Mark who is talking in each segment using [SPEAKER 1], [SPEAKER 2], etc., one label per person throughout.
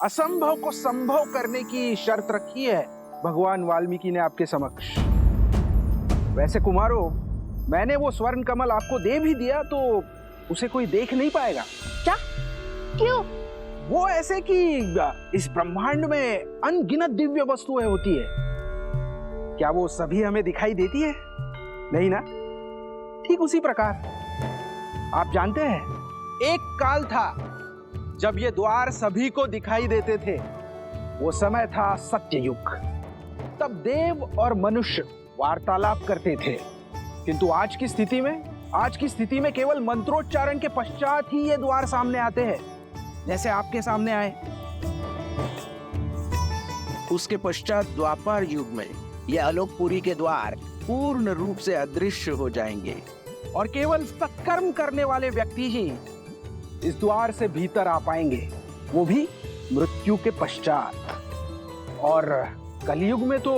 [SPEAKER 1] असंभव को संभव करने की शर्त रखी है भगवान वाल्मीकि ने आपके समक्ष। वैसे कुमारों, मैंने वो स्वर्ण कमल आपको दे भी दिया तो उसे कोई देख नहीं पाएगा।
[SPEAKER 2] क्या? क्यों?
[SPEAKER 1] वो ऐसे कि इस ब्रह्मांड में अनगिनत दिव्य वस्तुएं होती है, क्या वो सभी हमें दिखाई देती है? नहीं ना? ठीक उसी प्रकार आप जानते हैं, एक काल था जब ये द्वार सभी को दिखाई देते थे। वो समय था सत्ययुग। तब देव और मनुष्य वार्तालाप करते थे, किंतु आज की स्थिति में केवल मंत्रोच्चारण के पश्चात ही ये द्वार सामने आते हैं, जैसे आपके सामने आए। उसके पश्चात द्वापर युग में ये आलोकपुरी के द्वार पूर्ण रूप से अदृश्य हो जाएंगे और केवल सत्कर्म करने वाले व्यक्ति ही इस द्वार से भीतर आ पाएंगे, वो भी मृत्यु के पश्चात। और कलयुग में तो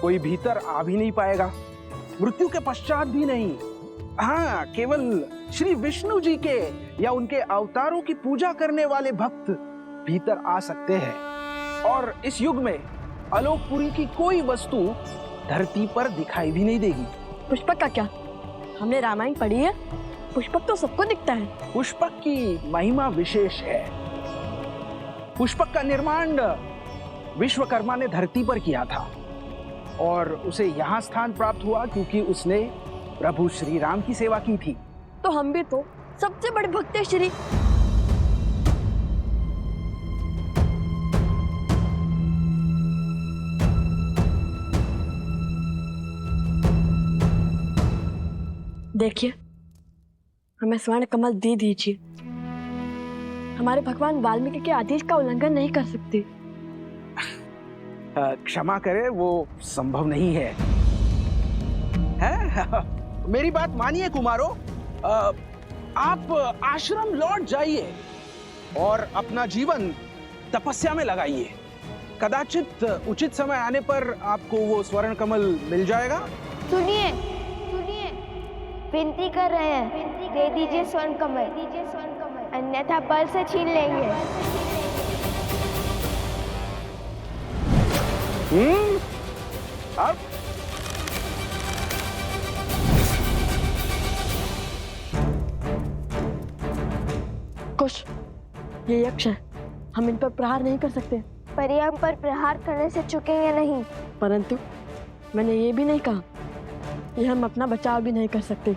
[SPEAKER 1] कोई भीतर आ भी नहीं पाएगा, मृत्यु के पश्चात भी नहीं। हाँ, केवल श्री विष्णु जी के या उनके अवतारों की पूजा करने वाले भक्त भीतर आ सकते हैं। और इस युग में आलोकपुरी की कोई वस्तु धरती पर दिखाई भी नहीं देगी।
[SPEAKER 2] पुष्पक का क्या? हमने रामायण पढ़ी है, पुष्पक तो सबको दिखता है।
[SPEAKER 1] पुष्पक की महिमा विशेष है। पुष्पक का निर्माण विश्वकर्मा ने धरती पर किया था और उसे यहाँ स्थान प्राप्त हुआ क्योंकि उसने प्रभु श्री राम की सेवा की थी।
[SPEAKER 2] तो हम भी तो सबसे बड़े भक्त हैं श्री। देखिए, हमें स्वर्ण कमल दे दीजिए। हमारे भगवान वाल्मीकि के आदेश का उल्लंघन नहीं कर सकते।
[SPEAKER 1] क्षमा करें, वो संभव नहीं है। मेरी बात मानिए कुमारों, आप आश्रम लौट जाइए और अपना जीवन तपस्या में लगाइए। कदाचित उचित समय आने पर आपको वो स्वर्ण कमल मिल जाएगा।
[SPEAKER 3] सुनिए, विनती कर रहे हैं, दे दीजिए स्वर्ण कमल, अन्यथा बल से छीन लेंगे।
[SPEAKER 1] अब
[SPEAKER 2] कुछ ये यक्ष है, हम इन पर प्रहार नहीं कर सकते।
[SPEAKER 3] पर ये हम पर प्रहार करने से चुकेंगे नहीं।
[SPEAKER 2] परंतु मैंने ये भी नहीं कहा कि हम अपना बचाव भी नहीं कर सकते।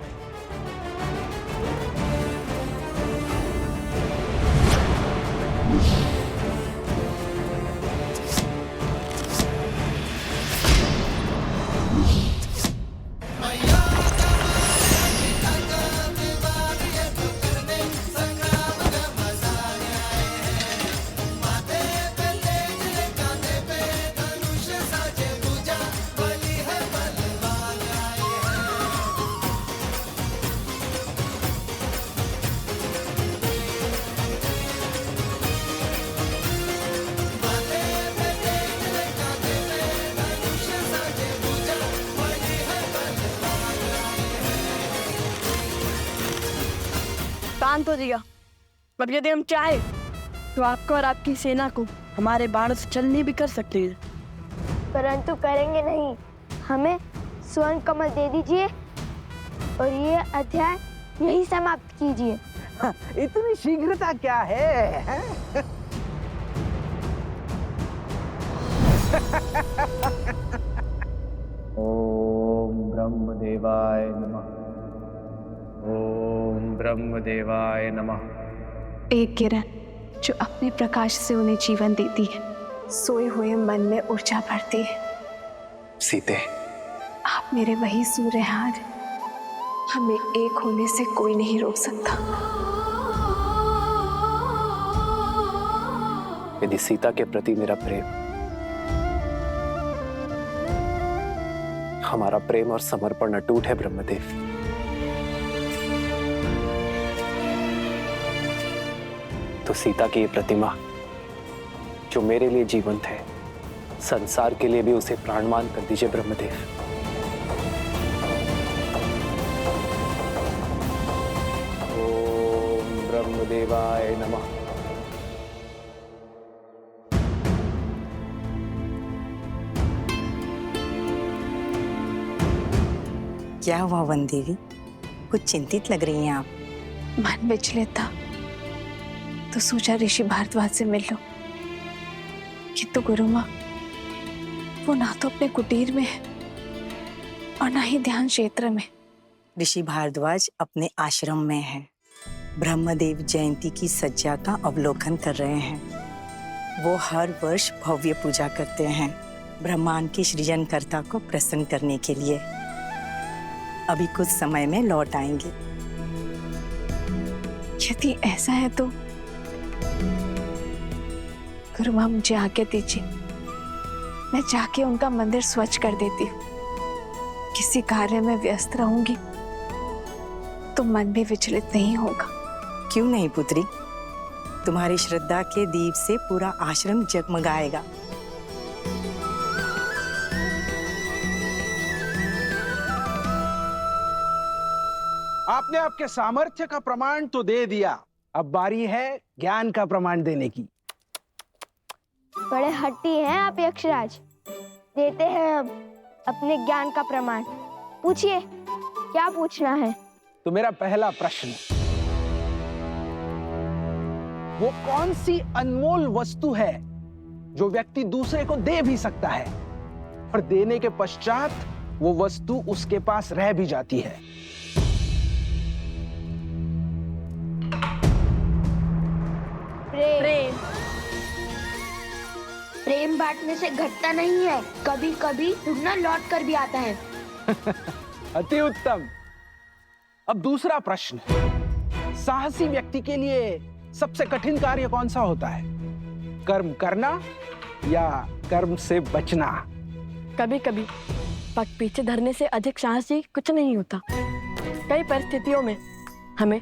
[SPEAKER 2] शांत हो जाइए। अब यदि हम चाहे तो आपको और आपकी सेना को हमारे बाणों से चलनी भी कर सकते हैं,
[SPEAKER 3] परंतु करेंगे नहीं। हमें स्वर्ण कमल दे दीजिए और ये अध्याय यही समाप्त कीजिए।
[SPEAKER 1] इतनी शीघ्रता क्या है?
[SPEAKER 4] ओम ब्रह्मदेवाय नमः। ओम ब्रह्मदेवाय नमः।
[SPEAKER 5] एक किरण जो अपने प्रकाश से उन्हें जीवन देती है, सोए हुए मन में ऊर्जा भरती है।
[SPEAKER 4] सीते,
[SPEAKER 5] आप मेरे वही सूर्य हैं, हमें एक होने से कोई नहीं रोक सकता।
[SPEAKER 4] यदि सीता के प्रति मेरा प्रेम, हमारा प्रेम और समर्पण अटूट है ब्रह्मदेव, तो सीता की ये प्रतिमा जो मेरे लिए जीवंत है, संसार के लिए भी उसे प्राणमान कर दीजिए ब्रह्मदेव। ओम ब्रह्मदेवाय नमः।
[SPEAKER 6] क्या हुआ वन देवी, कुछ चिंतित लग रही हैं आप।
[SPEAKER 5] मन विचलित था तो सोचा ऋषि भारद्वाज से मिल लो, किंतु गुरु माँ वो ना तो अपने कुटीर में है और ना ही ध्यान क्षेत्र में।
[SPEAKER 6] ऋषि भारद्वाज अपने आश्रम में है, ब्रह्मदेव जयंती की सज्जा का अवलोकन कर रहे हैं। वो हर वर्ष भव्य पूजा करते हैं ब्रह्मांड के सृजनकर्ता को प्रसन्न करने के लिए। अभी कुछ समय में लौट आएंगे।
[SPEAKER 5] यदि ऐसा है तो गुरु माँ मुझे आज्ञा दीजिए, मैं जाके उनका मंदिर स्वच्छ कर देती हूँ। किसी कार्य में व्यस्त रहूंगी तो मन भी विचलित नहीं होगा।
[SPEAKER 6] क्यों नहीं पुत्री, तुम्हारी श्रद्धा के दीप से पूरा आश्रम जगमगाएगा।
[SPEAKER 1] आपने आपके सामर्थ्य का प्रमाण तो दे दिया, अब बारी है ज्ञान का प्रमाण देने की।
[SPEAKER 3] बड़े हट्टी हैं आप यक्षराज। देते हैं हम अपने ज्ञान का प्रमाण। पूछिए, क्या पूछना है?
[SPEAKER 1] तो मेरा पहला प्रश्न, वो कौन सी अनमोल वस्तु है जो व्यक्ति दूसरे को दे भी सकता है और देने के पश्चात वो वस्तु उसके पास रह भी जाती है?
[SPEAKER 3] प्रेम। प्रेम बांटने से घटता नहीं है, कभी कभी दुगना लौट कर भी आता है।
[SPEAKER 1] अति उत्तम। अब दूसरा प्रश्न, साहसी व्यक्ति के लिए सबसे कठिन कार्य कौन सा होता है? कर्म करना या कर्म से बचना?
[SPEAKER 2] कभी कभी पग पीछे धरने से अधिक साहसी कुछ नहीं होता। कई परिस्थितियों में हमें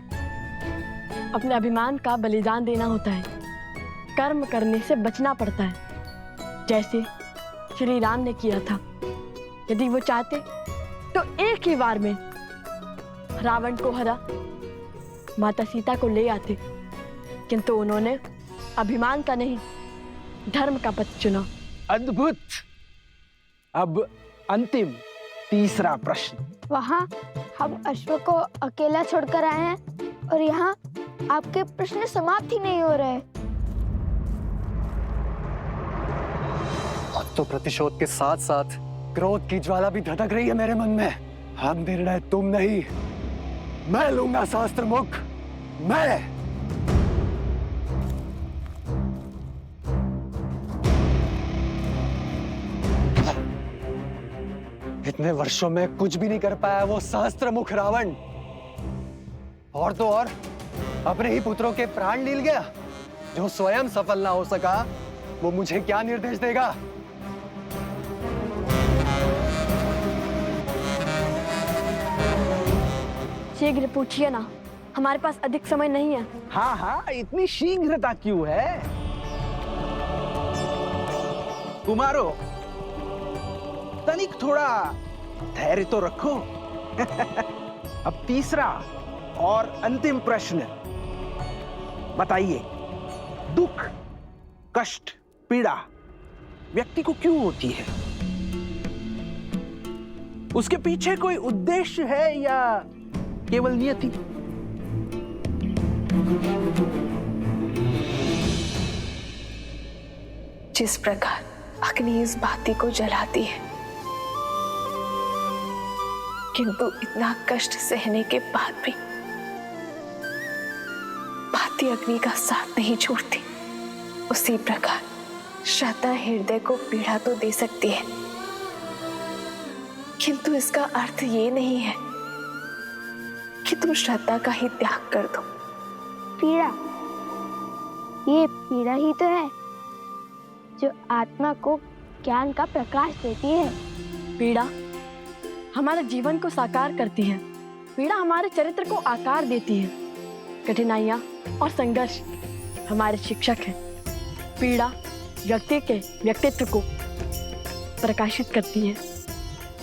[SPEAKER 2] अपने अभिमान का बलिदान देना होता है, कर्म करने से बचना पड़ता है, जैसे श्री राम ने किया था। यदि वो चाहते तो एक ही बार में रावण को हरा माता सीता को ले आते, किंतु उन्होंने अभिमान का नहीं धर्म का पथ चुना।
[SPEAKER 1] अद्भुत। अब अंतिम तीसरा प्रश्न।
[SPEAKER 3] वहाँ हम अश्व को अकेला छोड़कर आए हैं और यहाँ आपके प्रश्न समाप्त ही नहीं हो रहे।
[SPEAKER 4] अब तो प्रतिशोध के साथ साथ क्रोध की ज्वाला भी धधक रही है मेरे मन में। हम निर्णय तुम नहीं, मैं लूंगा शास्त्र मुख, मैं। इतने वर्षों में कुछ भी नहीं कर पाया वो शास्त्र मुख रावण, और तो और अपने ही पुत्रों के प्राण लील गया। जो स्वयं सफल ना हो सका वो मुझे क्या निर्देश देगा?
[SPEAKER 2] शीघ्र पूछिए ना, हमारे पास अधिक समय नहीं है।
[SPEAKER 1] हाँ हाँ, इतनी शीघ्रता क्यों है? कुमारो, तनिक थोड़ा धैर्य तो रखो। अब तीसरा और अंतिम प्रश्न, बताइए, दुख, कष्ट, पीड़ा व्यक्ति को क्यों होती है? उसके पीछे कोई उद्देश्य है या केवल नियति?
[SPEAKER 5] जिस प्रकार अग्नि इस बाती को जलाती है, किंतु इतना कष्ट सहने के बाद भी बाती अग्नि का साथ नहीं छोड़ती, उसी प्रकार श्रद्धा हृदय को पीड़ा तो दे सकती है, किंतु इसका अर्थ ये नहीं है कि तुम श्रद्धा का ही त्याग कर दो।
[SPEAKER 3] पीड़ा, ये पीड़ा ही तो है जो आत्मा को ज्ञान का प्रकाश देती है।
[SPEAKER 2] पीड़ा हमारे जीवन को साकार करती है, पीड़ा हमारे चरित्र को आकार देती है। कठिनाइयाँ और संघर्ष हमारे शिक्षक हैं। पीड़ा व्यक्ति के व्यक्तित्व को प्रकाशित करती है।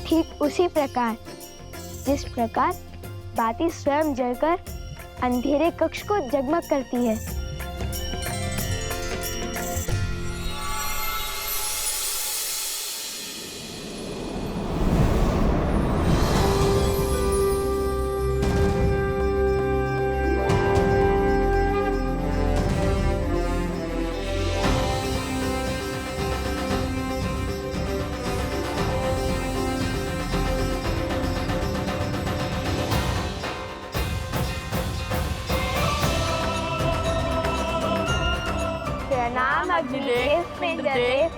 [SPEAKER 3] ठीक उसी प्रकार जिस प्रकार बाती स्वयं जलकर अंधेरे कक्ष को जगमग करती है। प्रणाम अग्निदेव, इंद्रदेव,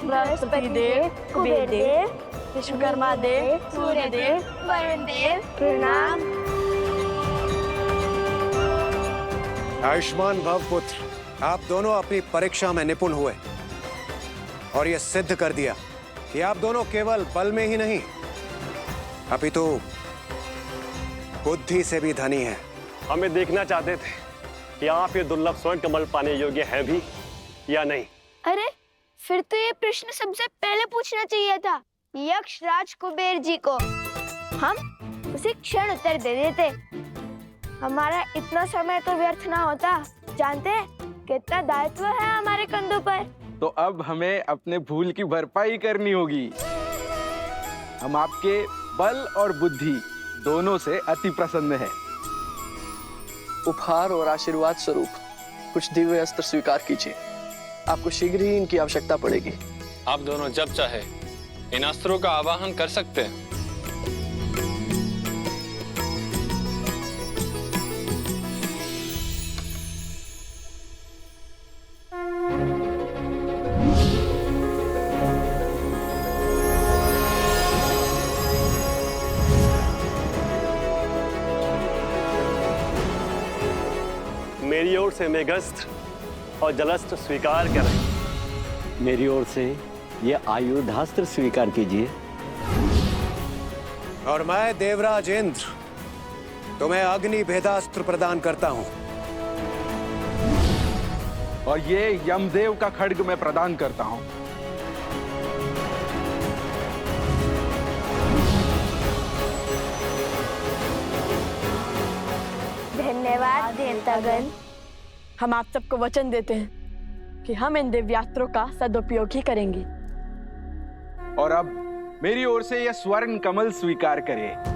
[SPEAKER 3] बृहस्पति देव, कुबेर देव,
[SPEAKER 2] विश्वकर्मा देव,
[SPEAKER 3] सूर्य देव, वरुण देव, प्रणाम।
[SPEAKER 7] आयुष्मान भव पुत्र, आप दोनों अपनी परीक्षा में निपुण हुए और ये सिद्ध कर दिया कि आप दोनों केवल बल में ही नहीं अपितु बुद्धि से भी धनी हैं।
[SPEAKER 8] हमें देखना चाहते थे कि आप ये दुर्लभ स्वर्ण कमल पाने योग्य हैं भी या नहीं।
[SPEAKER 3] अरे फिर तो ये प्रश्न सबसे पहले पूछना चाहिए था यक्ष राज कुबेर जी को। हम उसी क्षण उत्तर दे देते। हमारा इतना समय तो व्यर्थ ना होता। जानते हैं कितना दायित्व है हमारे कंधों पर।
[SPEAKER 1] तो अब हमें अपने भूल की भरपाई करनी होगी। हम आपके बल और बुद्धि दोनों से अति प्रसन्न हैं।
[SPEAKER 9] उपहार और आशीर्वाद स्वरूप कुछ दिव्य अस्त्र स्वीकार कीजिए। आपको शीघ्र ही इनकी आवश्यकता पड़ेगी।
[SPEAKER 10] आप दोनों जब चाहे इन अस्त्रों का आवाहन कर सकते हैं।
[SPEAKER 8] मेरी ओर से मेघस्त्र और जलस्त्र स्वीकार करें।
[SPEAKER 11] मेरी ओर से ये आयुधास्त्र स्वीकार कीजिए।
[SPEAKER 7] और मैं देवराज इंद्र तुम्हें अग्नि भेदास्त्र प्रदान करता हूं।
[SPEAKER 1] और ये यमदेव का खड्ग मैं प्रदान करता हूं।
[SPEAKER 3] धन्यवाद देवतागण।
[SPEAKER 2] हम आप सबको वचन देते हैं कि हम इन दिव्यास्त्रों का सदुपयोग ही करेंगे।
[SPEAKER 1] और अब मेरी ओर से यह स्वर्ण कमल स्वीकार करें।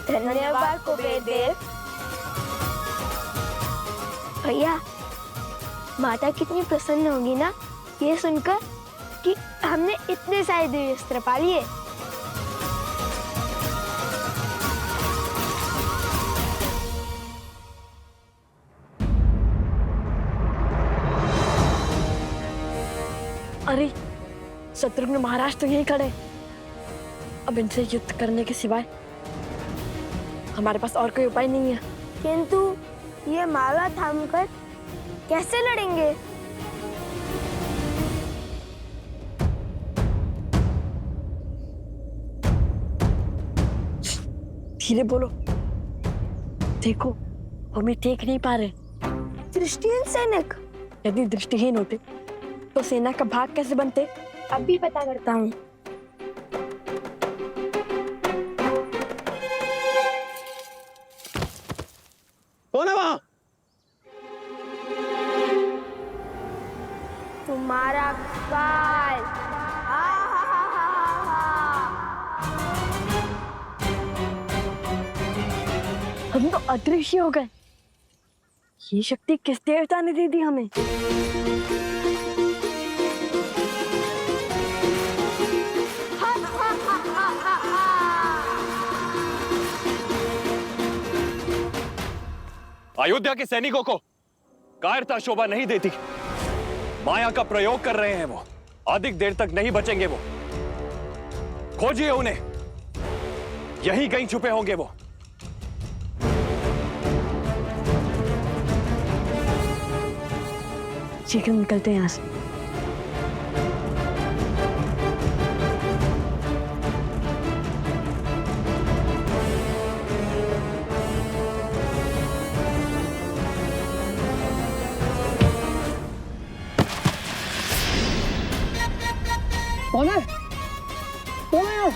[SPEAKER 3] धन्यवाद कुबेर देव। भैया माता कितनी प्रसन्न होगी ना ये सुनकर कि हमने इतने सारे दिव्य अस्त्र पा लिए।
[SPEAKER 2] अरे शत्रुघ्न महाराज तो यही खड़े। अब इनसे युद्ध करने के सिवाय हमारे पास और कोई उपाय नहीं है।
[SPEAKER 3] किंतु ये माला थामकर कैसे लड़ेंगे?
[SPEAKER 2] धीरे बोलो। देखो हम ये देख नहीं पा रहे।
[SPEAKER 3] दृष्टिहीन सैनिक।
[SPEAKER 2] यदि दृष्टिहीन होते तो सेना का भाग कैसे बनते?
[SPEAKER 3] अभी पता करता हूँ।
[SPEAKER 8] कौन है वहां?
[SPEAKER 3] तुम्हारा काल।
[SPEAKER 2] हम तो अदृश्य हो गए। ये शक्ति किस देवता ने दे दी हमें?
[SPEAKER 8] अयोध्या के सैनिकों को कायरता शोभा नहीं देती। माया का प्रयोग कर रहे हैं वो। अधिक देर तक नहीं बचेंगे वो। खोजिए उन्हें। यहीं कहीं छुपे होंगे वो।
[SPEAKER 2] शीघ्र निकलते हैं यहाँ से।
[SPEAKER 4] कौन है? कौन है?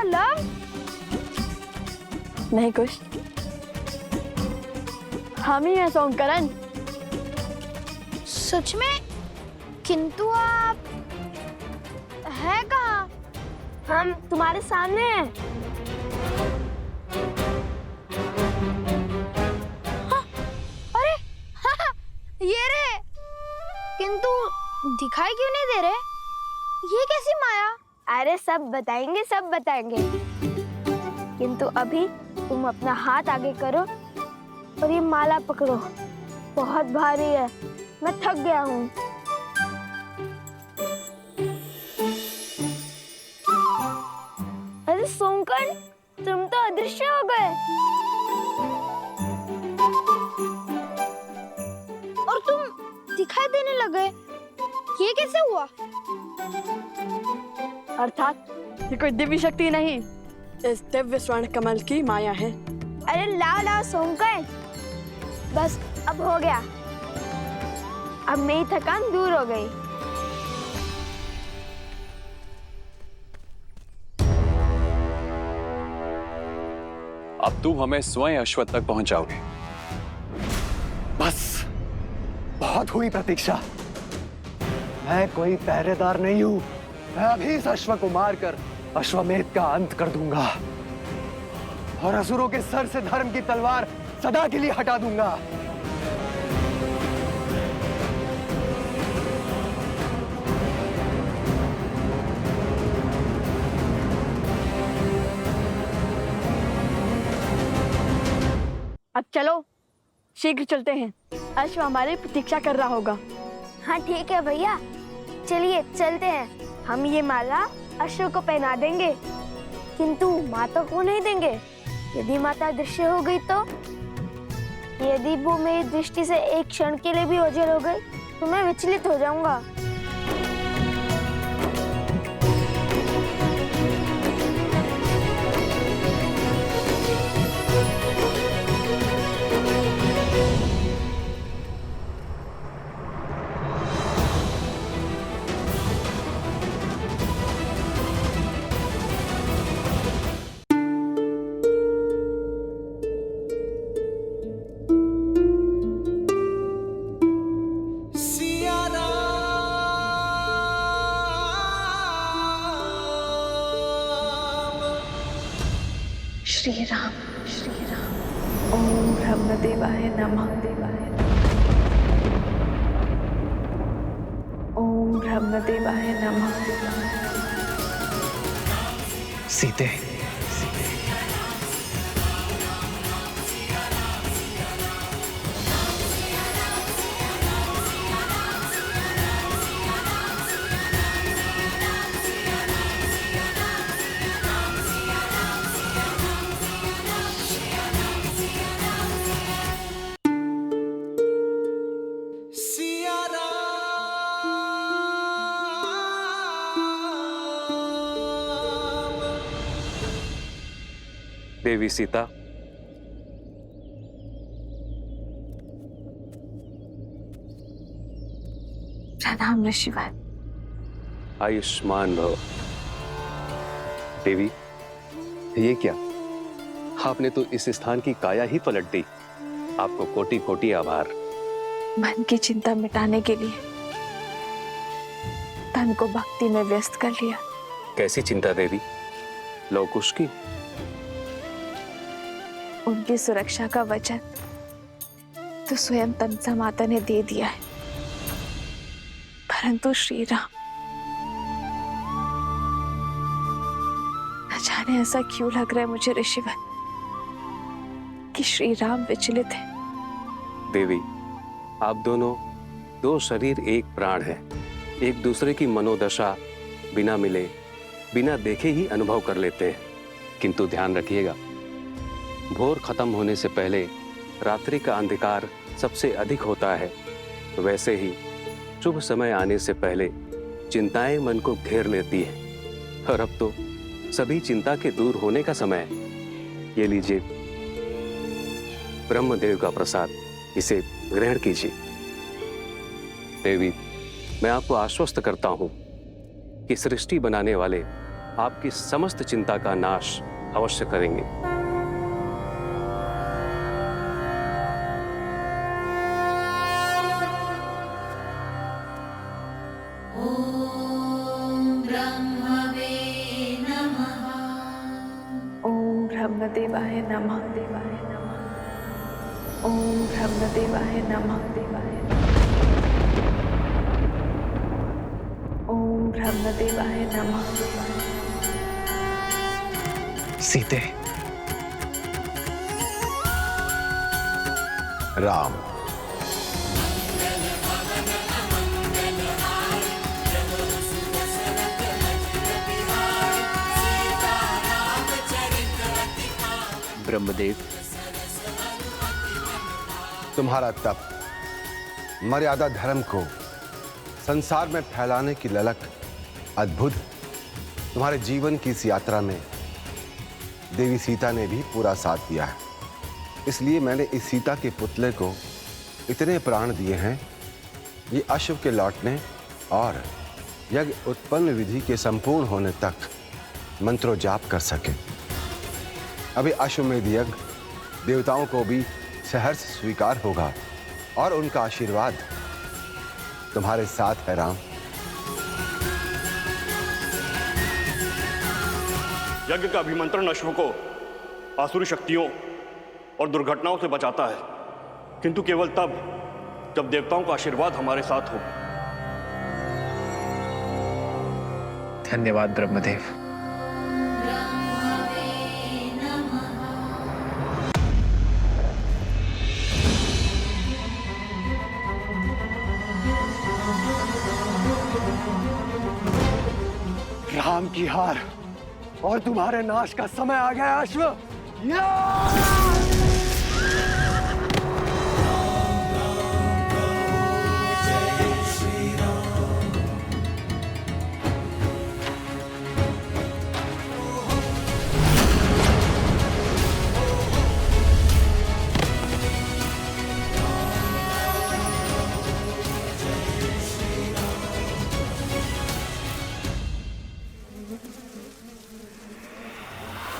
[SPEAKER 3] लव?
[SPEAKER 2] नहीं कुछ, हम ही हैं सोमकरण।
[SPEAKER 3] सच में? किंतु आप है कहाँ?
[SPEAKER 2] हम तुम्हारे सामने हैं।
[SPEAKER 3] अरे ये रे। किंतु दिखाई क्यों नहीं दे रहे? ये कैसी माया?
[SPEAKER 2] अरे सब बताएंगे, सब बताएंगे।
[SPEAKER 3] किंतु अभी तुम अपना हाथ आगे करो और ये माला पकड़ो। बहुत भारी है, मैं थक गया हूँ। अरे सोमकर्ण, तुम तो अदृश्य हो गए और तुम दिखाई देने लगे। ये कैसे हुआ?
[SPEAKER 2] अर्थात ये कोई दिव्य शक्ति नहीं, इस दिव्य स्वर्ण कमल की माया है।
[SPEAKER 3] अरे लाओ लाओ सोमकर्ण, बस अब हो गया। अब मेरी थकान दूर हो गई।
[SPEAKER 8] अब तुम हमें स्वयं अश्वत्थ तक पहुंचाओगे।
[SPEAKER 4] बस बहुत हुई प्रतीक्षा। मैं कोई पहरेदार नहीं हूं। मैं अभी इस अश्व को मारकर अश्वमेध का अंत कर दूंगा और असुरों के सर से धर्म की तलवार सदा के लिए हटा दूंगा।
[SPEAKER 2] अब चलो, शीघ्र चलते हैं। अश्व हमारी प्रतीक्षा कर रहा होगा।
[SPEAKER 3] हाँ ठीक है भैया, चलिए चलते हैं। हम ये माला अश्व को पहना देंगे, किंतु माता को नहीं देंगे। यदि माता दृश्य हो गई तो? यदि वो मेरी दृष्टि से एक क्षण के लिए भी ओझल हो गई तो मैं विचलित हो जाऊंगा।
[SPEAKER 5] श्री राम, श्री राम। ओम ब्रह्मदेवाय नमः। ओम ब्रह्मदेवाय नमः।
[SPEAKER 4] सीते,
[SPEAKER 8] देवी सीता,
[SPEAKER 5] प्रणाम ऋषिवर।
[SPEAKER 8] आयुष्मान भव। देवी, ये क्या? आपने तो इस स्थान की काया ही पलट दी। आपको कोटि कोटि आभार।
[SPEAKER 5] मन की चिंता मिटाने के लिए तन को भक्ति में व्यस्त कर लिया।
[SPEAKER 8] कैसी चिंता देवी? लवकुश की?
[SPEAKER 5] उनकी सुरक्षा का वचन तो स्वयं तमसा माता ने दे दिया है, परंतु श्री राम, न जाने ऐसा क्यों लग रहा है मुझे ऋषिवर कि श्री राम विचलित है।
[SPEAKER 8] देवी, आप दोनों दो शरीर एक प्राण हैं। एक दूसरे की मनोदशा बिना मिले, बिना देखे ही अनुभव कर लेते हैं। किंतु ध्यान रखिएगा, भोर खत्म होने से पहले रात्रि का अंधकार सबसे अधिक होता है। वैसे ही शुभ समय आने से पहले चिंताएं मन को घेर लेती हैं। और अब तो सभी चिंता के दूर होने का समय है। ये लीजिए ब्रह्मदेव का प्रसाद, इसे ग्रहण कीजिए। देवी, मैं आपको आश्वस्त करता हूं कि सृष्टि बनाने वाले आपकी समस्त चिंता का नाश अवश्य करेंगे।
[SPEAKER 5] ओम ब्रह्मदेवाय नमः। ओम ब्रह्मदेवाय नमः। ओम ब्रह्मदेवाय नमः।
[SPEAKER 4] सीते,
[SPEAKER 7] राम,
[SPEAKER 1] ब्रह्मदेव,
[SPEAKER 12] तुम्हारा तप मर्यादा धर्म को संसार में फैलाने की ललक अद्भुत तुम्हारे जीवन की इस यात्रा में देवी सीता ने भी पूरा साथ दिया है। इसलिए मैंने इस सीता के पुतले को इतने प्राण दिए हैं, ये अश्व के लौटने और यज्ञ उत्पन्न विधि के संपूर्ण होने तक मंत्रो जाप कर सके। अभी अश्वमेध यज्ञ देवताओं को भी सहर्ष स्वीकार होगा और उनका आशीर्वाद तुम्हारे साथ है राम।
[SPEAKER 8] यज्ञ का अभिमंत्रण अश्व को आसुरी शक्तियों और दुर्घटनाओं से बचाता है, किंतु केवल तब जब देवताओं का आशीर्वाद हमारे साथ हो।
[SPEAKER 4] धन्यवाद ब्रह्मदेव। राम की हार और तुम्हारे नाश का समय आ गया अश्व।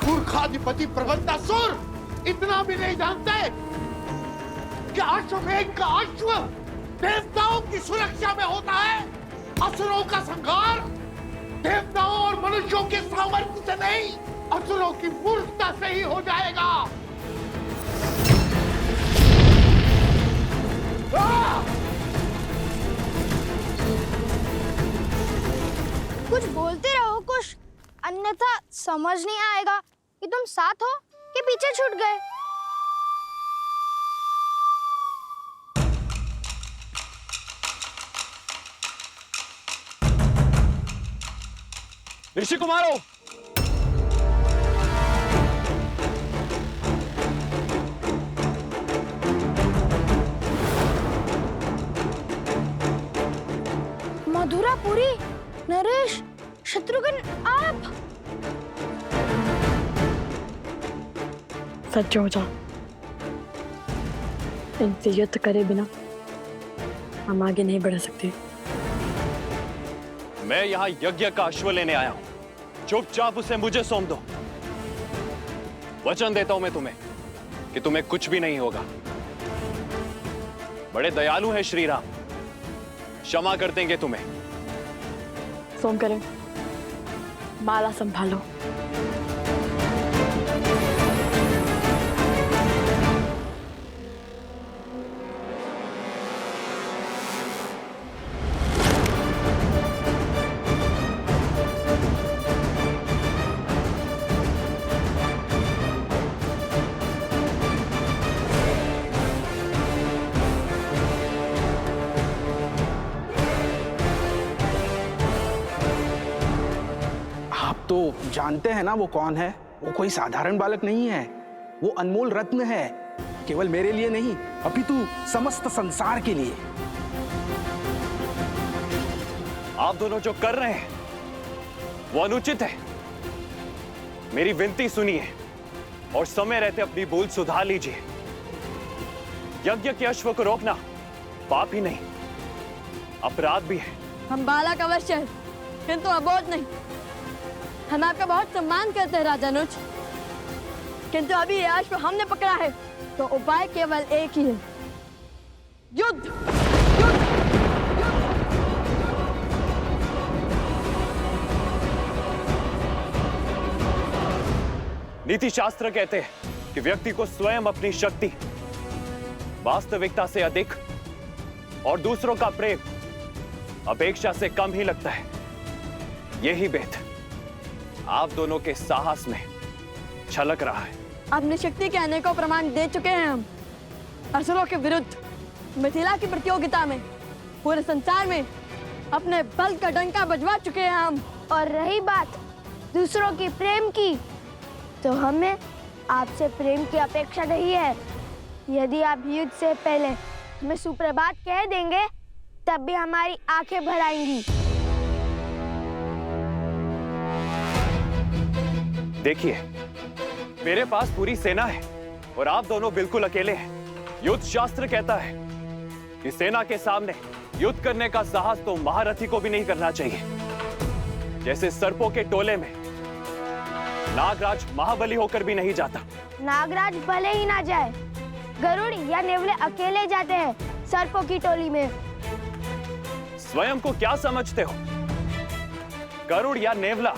[SPEAKER 13] मूर्खाधिपति प्रबंधासुर इतना भी नहीं जानते कि अश्वमेध का अश्व देवताओं की सुरक्षा में होता है। असुरों का संहार देवताओं और मनुष्यों के सामर्थ्य से नहीं, असुरों की मूर्खता से ही हो जाएगा।
[SPEAKER 3] कुछ बोलते रहो कुछ, अन्यथा समझ नहीं आएगा कि तुम साथ हो कि पीछे छूट गए।
[SPEAKER 8] ऋषि कुमारों,
[SPEAKER 3] मधुरापुरी, नरेश, शत्रुघ्न, आप
[SPEAKER 2] सज्ज हो जाओ। इनसे युद्ध करे बिना हम आगे नहीं बढ़ सकते।
[SPEAKER 8] मैं यहाँ यज्ञ का अश्व लेने आया हूँ। चुपचाप उसे मुझे सौंप दो। वचन देता हूं मैं तुम्हें कि तुम्हें कुछ भी नहीं होगा। बड़े दयालु हैं श्री राम, क्षमा कर देंगे तुम्हें।
[SPEAKER 2] सोम करें, माला संभालो।
[SPEAKER 1] तो जानते हैं ना वो कौन है? वो कोई साधारण बालक नहीं है, वो अनमोल रत्न है, केवल मेरे लिए नहीं अपितु समस्त संसार के लिए।
[SPEAKER 8] आप दोनों जो कर रहे हैं वो अनुचित है। मेरी विनती सुनिए और समय रहते अपनी भूल सुधार लीजिए। यज्ञ के अश्व को रोकना पाप ही नहीं, अपराध भी है।
[SPEAKER 2] हम बालक अवश्य हैं, किंतु अबोध नहीं। हम आपका बहुत सम्मान करते हैं राजा अनुज, किंतु अभी ये अश्व हमने पकड़ा है तो उपाय केवल एक ही है, युद्ध।
[SPEAKER 8] नीति शास्त्र कहते हैं कि व्यक्ति को स्वयं अपनी शक्ति, वास्तविकता से अधिक और दूसरों का प्रेम अपेक्षा से कम ही लगता है। यही भेद आप दोनों के साहस में छलक रहा है।
[SPEAKER 2] अपनी शक्ति के अनेकों प्रमाण दे चुके हैं हम असुरों के विरुद्ध। मिथिला की प्रतियोगिता में पूरे संसार में अपने बल का डंका बजवा चुके हैं हम।
[SPEAKER 3] और रही बात दूसरों की प्रेम की, तो हमें आपसे प्रेम की अपेक्षा नहीं है। यदि आप युद्ध से पहले हमें सुप्रभात कह देंगे तब भी हमारी आंखें भर आएंगी।
[SPEAKER 8] देखिए, मेरे पास पूरी सेना है और आप दोनों बिल्कुल अकेले हैं। युद्ध शास्त्र कहता है कि सेना के सामने युद्ध करने का साहस तो महारथी को भी नहीं करना चाहिए। जैसे सर्पों के टोले में नागराज महाबली होकर भी नहीं जाता।
[SPEAKER 3] नागराज भले ही ना जाए, गरुड़ या नेवले अकेले जाते हैं सर्पों की टोली में।
[SPEAKER 8] स्वयं को क्या समझते हो, गरुड़ या नेवला?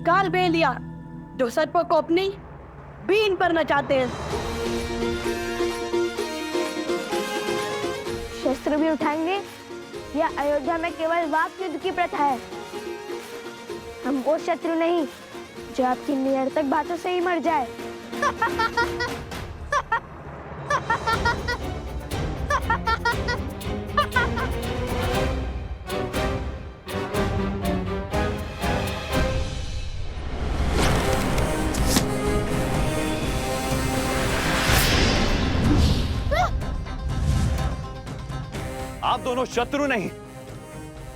[SPEAKER 2] काल बेलिया जो सर्पों को अपनी बीन पर नचाते हैं।
[SPEAKER 3] शस्त्र भी उठाएंगे या अयोध्या में केवल वाक युद्ध की प्रथा है? हम वो शत्रु नहीं जो आपकी निरर्थक बातों से ही मर जाए।
[SPEAKER 8] आप दोनों शत्रु नहीं,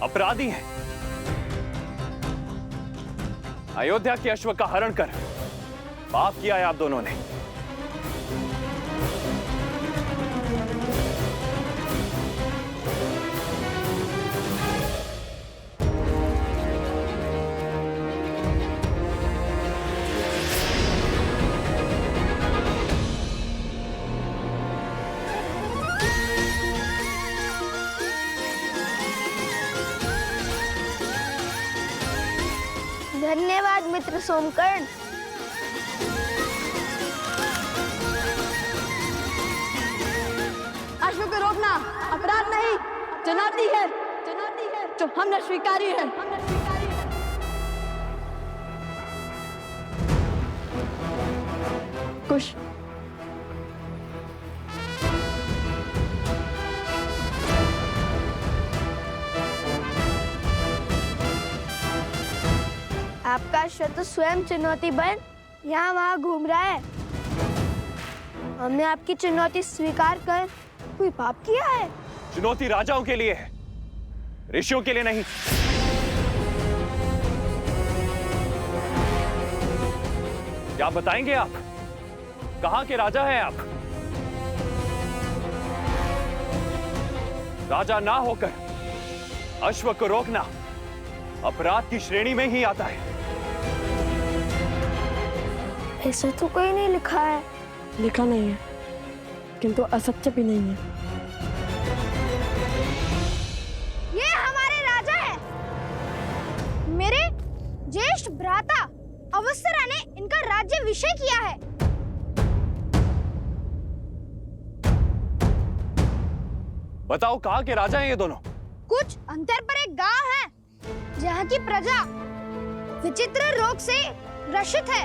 [SPEAKER 8] अपराधी हैं। अयोध्या के अश्व का हरण कर पाप किया है आप दोनों ने।
[SPEAKER 3] धन्यवाद मित्र सोमकर्ण।
[SPEAKER 2] अश्व को रोकना अपराध नहीं, चुनौती है जो हमने स्वीकारी है। कुश
[SPEAKER 3] आपका शत्रु स्वयं चुनौती बन यहाँ वहाँ घूम रहा है। हमने आपकी चुनौती स्वीकार कर कोई पाप किया है?
[SPEAKER 8] चुनौती राजाओं के लिए है, ऋषियों के लिए नहीं। क्या बताएंगे आप, कहां के राजा हैं आप? राजा ना होकर अश्व को रोकना अपराध की श्रेणी में ही आता है।
[SPEAKER 3] ऐसा तो कोई नहीं लिखा है।
[SPEAKER 2] लिखा नहीं है, किंतु असत्य भी नहीं है।
[SPEAKER 3] ये हमारे राजा हैं। मेरे ज्येष्ठ भ्राता अवसरा ने इनका राज्याभिषेक किया है।
[SPEAKER 8] बताओ कहां के राजा हैं ये दोनों?
[SPEAKER 3] कुछ अंतर पर एक गांव है जहाँ की प्रजा विचित्र रोग से ग्रसित है।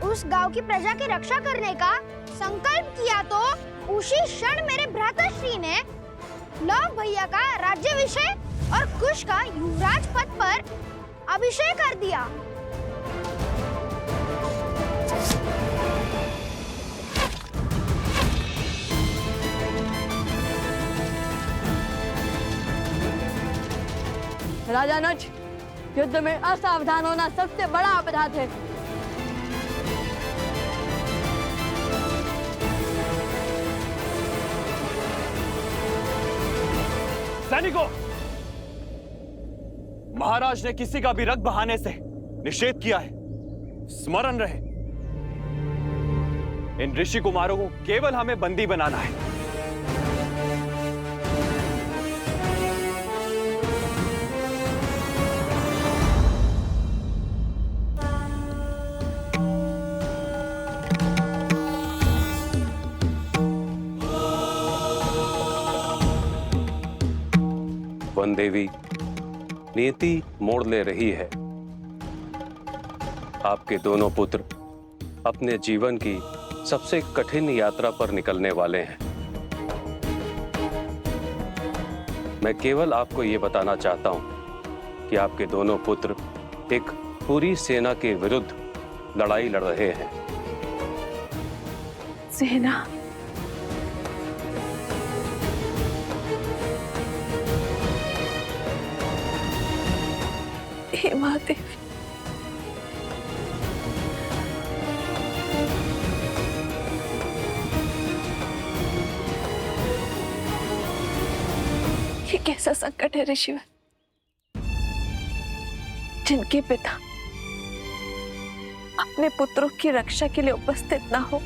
[SPEAKER 3] उस गांव की प्रजा की रक्षा करने का संकल्प किया तो उसी क्षण मेरे भ्राताश्री ने लव भैया का राज्याभिषेक और कुश का युवराज पद पर अभिषेक कर दिया।
[SPEAKER 2] राजा अनुज, युद्ध में असावधान होना सबसे बड़ा अपराध है।
[SPEAKER 8] सैनिकों, महाराज ने किसी का भी रक्त बहाने से निषेध किया है। स्मरण रहे, इन ऋषि कुमारों को केवल हमें बंदी बनाना है।
[SPEAKER 10] वन देवी, नियति मोड़ ले रही है। आपके दोनों पुत्र अपने जीवन की सबसे कठिन यात्रा पर निकलने वाले हैं। मैं केवल आपको यह बताना चाहता हूं कि आपके दोनों पुत्र एक पूरी सेना के विरुद्ध लड़ाई लड़ रहे हैं।
[SPEAKER 5] सेना? हे महादेव, ये कैसा संकट है ऋषिवर, जिनके पिता अपने पुत्रों की रक्षा के लिए उपस्थित ना हो,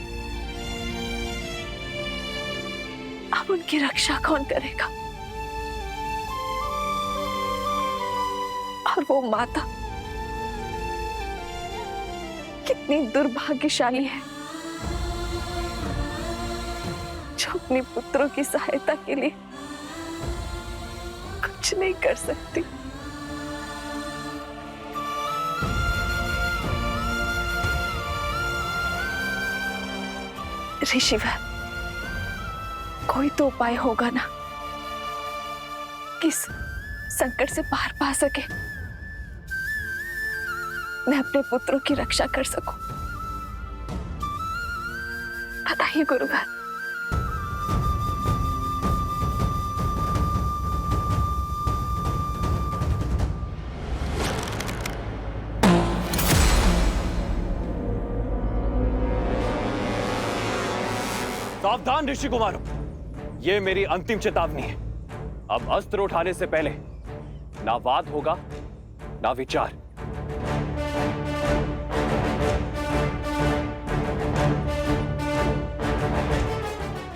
[SPEAKER 5] अब उनकी रक्षा कौन करेगा? और वो माता कितनी दुर्भाग्यशाली है जो अपने पुत्रों की सहायता के लिए कुछ नहीं कर सकती। ऋषिवर, कोई तो उपाय होगा ना कि इस संकट से बाहर पा सके, मैं अपने पुत्रों की रक्षा कर सकूं। बताइए गुरुवर।
[SPEAKER 8] सावधान ऋषि कुमारों, ये मेरी अंतिम चेतावनी है। अब अस्त्र उठाने से पहले ना वाद होगा ना विचार।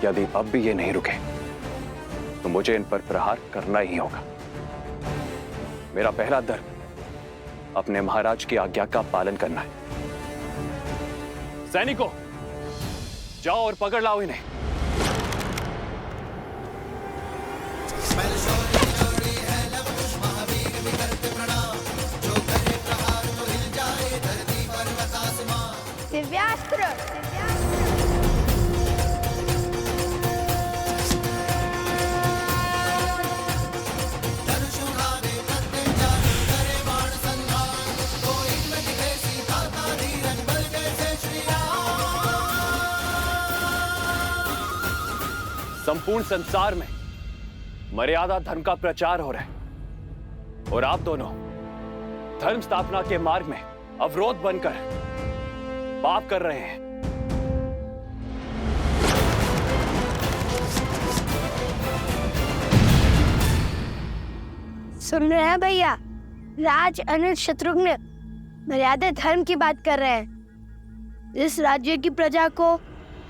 [SPEAKER 8] यदि अब भी ये नहीं रुके तो मुझे इन पर प्रहार करना ही होगा। मेरा पहला धर्म अपने महाराज की आज्ञा का पालन करना है। सैनिकों, जाओ और पकड़ लाओ इन्हें।
[SPEAKER 3] दिव्यास्त्र।
[SPEAKER 8] संपूर्ण संसार में मर्यादा धर्म का प्रचार हो रहा है और आप दोनों धर्म स्थापना के मार्ग में अवरोध बनकर पाप कर रहे हैं।
[SPEAKER 3] सुन रहे हैं भैया, राज अनिल शत्रुघ्न मर्यादा धर्म की बात कर रहे हैं। इस राज्य की प्रजा को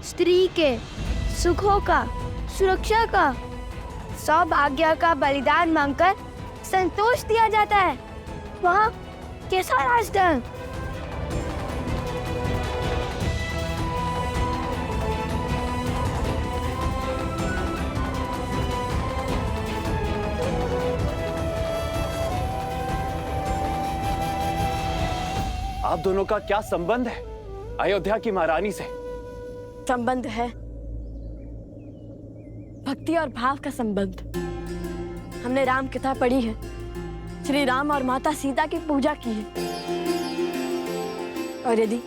[SPEAKER 3] स्त्री के सुखों का, सुरक्षा का, सौभाग्य का बलिदान मांगकर संतोष दिया जाता है। वहाँ कैसा राजधर्म?
[SPEAKER 8] आप दोनों का क्या संबंध है अयोध्या की महारानी से?
[SPEAKER 2] संबंध है भक्ति और भाव का संबंध। हमने राम कथा पढ़ी है, श्री राम और माता सीता की पूजा की है, और यदि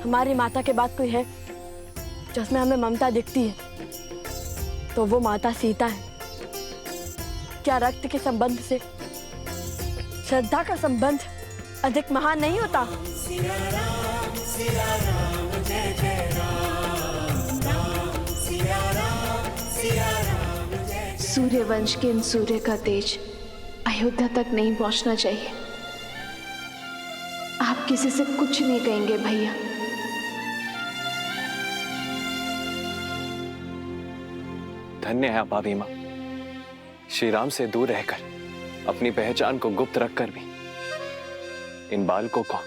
[SPEAKER 2] हमारी माता के बाद कोई है जिसमें हमें ममता दिखती है तो वो माता सीता है। क्या रक्त के संबंध से श्रद्धा का संबंध अधिक महान नहीं होता?
[SPEAKER 5] सूर्यवंश के इन सूर्य का तेज अयोध्या तक नहीं पहुंचना चाहिए। आप किसी से कुछ नहीं कहेंगे भैया।
[SPEAKER 8] धन्य है आप अभी मां, श्री राम से दूर रहकर अपनी पहचान को गुप्त रखकर भी इन बालकों को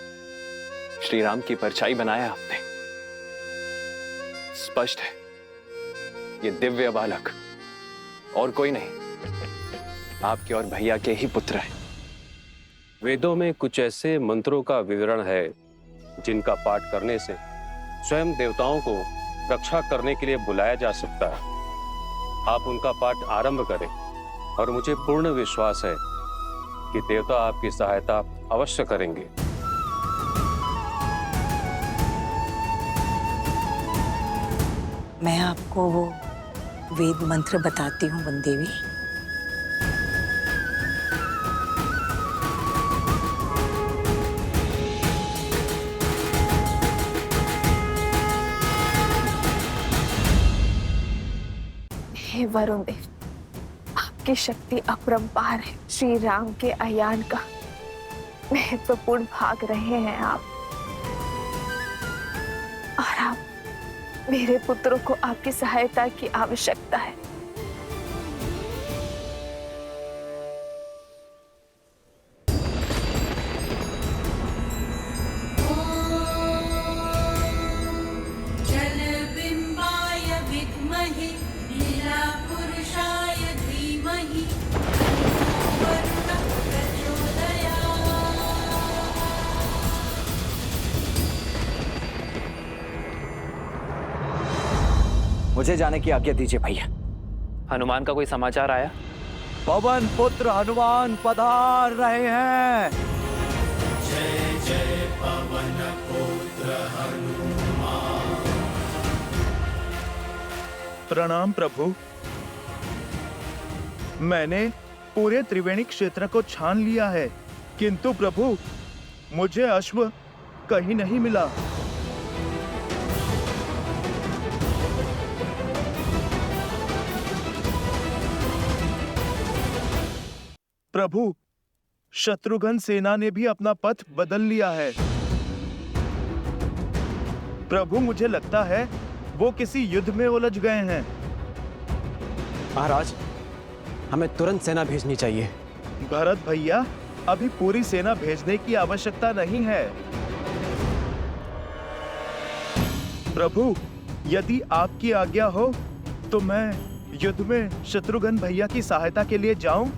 [SPEAKER 8] श्री राम की परछाई बनाया आपने। स्पष्ट है ये दिव्य बालक और कोई नहीं, आपके और भैया के ही पुत्र हैं।
[SPEAKER 10] वेदों में कुछ ऐसे मंत्रों का विवरण है जिनका पाठ करने से स्वयं देवताओं को रक्षा करने के लिए बुलाया जा सकता है। आप उनका पाठ आरंभ करें और मुझे पूर्ण विश्वास है कि देवता आपकी सहायता अवश्य करेंगे।
[SPEAKER 6] मैं आपको वो वेद मंत्र बताती हूँ वन देवी।
[SPEAKER 5] हे वरुण देव, आपकी शक्ति अपरंपार है। श्री राम के अयान का महत्वपूर्ण भाग रहे हैं आप, और आप मेरे पुत्रों को आपकी सहायता की आवश्यकता है।
[SPEAKER 1] मुझे जाने की आज्ञा दीजिए भैया।
[SPEAKER 8] हनुमान का कोई समाचार आया?
[SPEAKER 1] पवन पुत्र हनुमान पधार रहे हैं।
[SPEAKER 13] जय जय पवन पुत्र हनुमान।
[SPEAKER 14] प्रणाम प्रभु। मैंने पूरे त्रिवेणी क्षेत्र को छान लिया है, किंतु प्रभु मुझे अश्व कहीं नहीं मिला। प्रभु, शत्रुघ्न सेना ने भी अपना पथ बदल लिया है। प्रभु मुझे लगता है वो किसी युद्ध में उलझ गए हैं।
[SPEAKER 4] महाराज, हमें तुरंत सेना भेजनी चाहिए।
[SPEAKER 14] भरत भैया, अभी पूरी सेना भेजने की आवश्यकता नहीं है। प्रभु, यदि आपकी आज्ञा हो तो मैं युद्ध में शत्रुघ्न भैया की सहायता के लिए जाऊं।